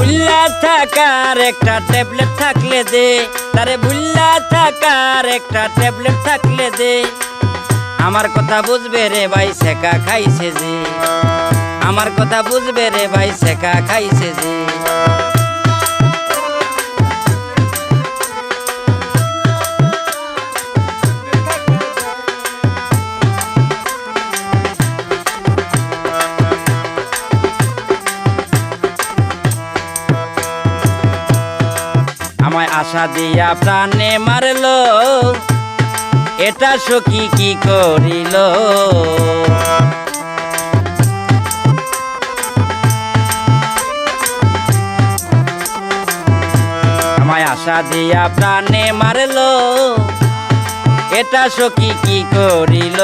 ভুল্লা থাকার একটা ট্যাবলেট থাকলে দে, তারে ভুল্লা থাকার একটা ট্যাবলেট থাকলে দে। আমার কথা বুঝবে রে ভাই শেখা খাইছে যে, আমার কথা বুঝবে রে ভাই শেখা খাইছে যে। আমায় আশা দিয়া প্রাণে মারলো, এটা সখী কি করিল। আমায় আশা দিয়া প্রাণে মারলো, এটা সখী কি করিল।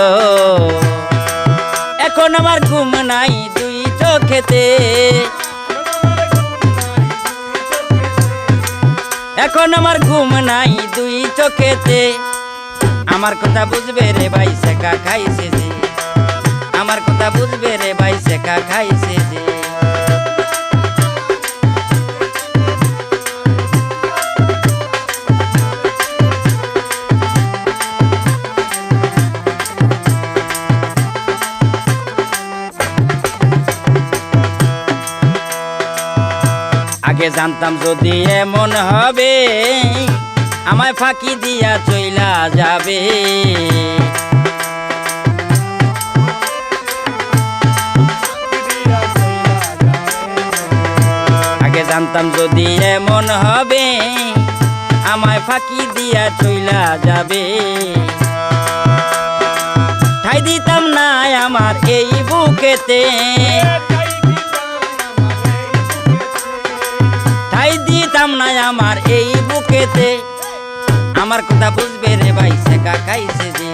এখন আমার ঘুম নাই দুই চোখেতে, এখন আমার ঘুম নাই দুই চোখেতে। আমার কথা বুঝবে রে ভাই শেখা খাইছে যে, আমার কথা বুঝবে রে ভাই শেখা খাইছে যে। আগে জানতাম যদি এমন হবে, আমায় ফাঁকি দিয়া চইলা যাবে। আগে জানতাম যদি এমন হবে, আমায় ফাঁকি দিয়া চইলা যাবে। ঠাই দিতাম না আমার এই বুকেতে, দিতাম না আমার এই বুকেতে। আমার কথা বুঝবে রে ভাই শেখা খাইছে যে।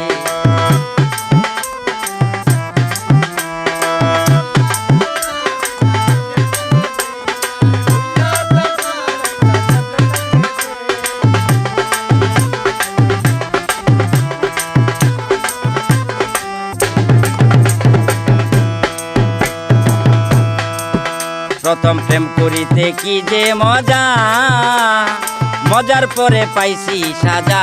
প্রথম প্রেম করিতে কি যে মজা, মজার পরে পাইছি সাজা।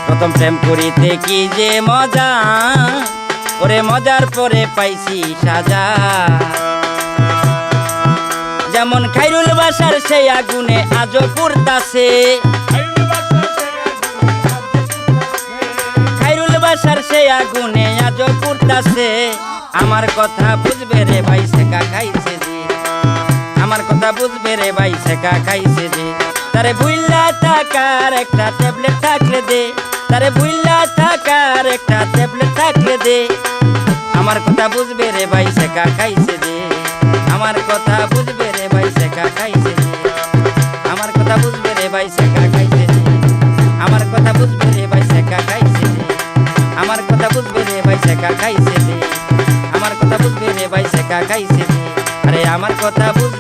প্রথম প্রেম করিতে কি যে মজা, ওরে মজার পরে পাইছি সাজা। যেমন খাইরুল বাসার সেই আগুনে আজও পুড়তাছে, বাসার সেই আগুনে আজও পুড়তাছে। আমার কথা বুঝবে রে ভাই শেখা খাইছে যে, আমার কথা বুঝবে রে ভাই শেখা খাইছে যে। তারে ভুল্লা থাকার একটা ট্যাবলেট থাকলে দে, তারে ভুল্লা থাকার একটা ট্যাবলেট থাকলে দে। আমার কথা বুঝবে রে ভাই শেখা খাইছে যে, আমার কথা বুঝবে রে ভাই শেখা খাইছে যে। আমার কথা বুঝবে রে ভাই শেখা খাইছে যে, আমার কথা বুঝবে রে ভাই শেখা খাইছে যে। আমার কথা বুঝবে রে ভাই শেখা খাইছে যে, আমার কথা বুঝবে রে ভাই শেখা খাইছে যে। আরে আমার কথা বুঝ